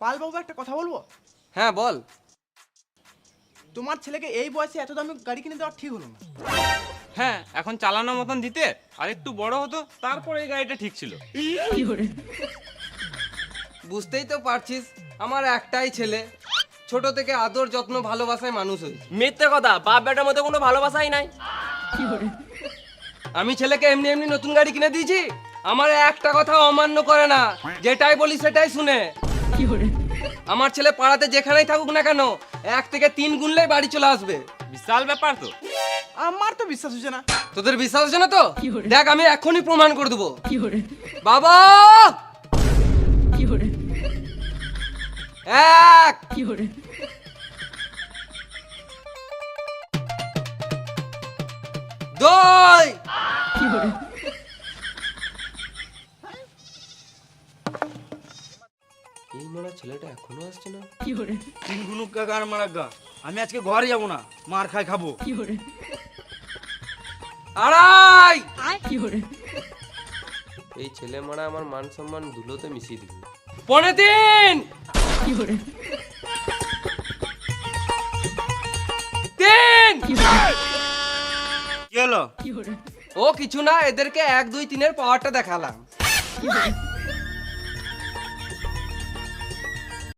পাল বাবু একটা কথা বলবো? হ্যাঁ বল। তোমার ছেলেকে এই বয়সে এত দামি গাড়ি কিনে দেওয়া ঠিক হলো না। হ্যাঁ, এখন চালানোর মতন দিতে আর একটু বড় হতো, তারপরে এই গাড়িটা ঠিক ছিল। বুঝতেই তো পারছিস, আমার একটাই ছেলে, ছোট থেকে আদর যত্ন ভালোবাসায় মানুষ হয়েছে। মিথ্যে কথা, বাপ বেটার মধ্যে কোনো ভালোবাসাই নাই। আমি ছেলেকে এমনি এমনি নতুন গাড়ি কিনে দিয়েছি? আমার একটা কথা অমান্য করে না, যেটাই বলি সেটাই শুনে। আমার ছেলে পাড়াতে যেখানেই থাকুক না কেন 1 থেকে 3 গুনলেই বাড়ি চলে আসবে। বিশাল ব্যাপার তো। আমার তো বিশ্বাস হচ্ছে না। তোদের বিশ্বাস হচ্ছে না তো? দেখ আমি এখনই প্রমাণ করে দেবো। বাবা, 1 2 এই মারা ছেলেটা এখনো আসছে না। তিন গুনুক কাকা আর মারাক্কা, আমি আজকে ঘরে যাবো না, মার খাই খাবো। 2.5 এই ছেলে মারা আমার মান সম্মান ধুলোতে মিশিয়ে দিল। 3.25 3 কি হলো? ও কিছু না, এদেরকে 1 2 3 এর পাওয়ারটা দেখালাম।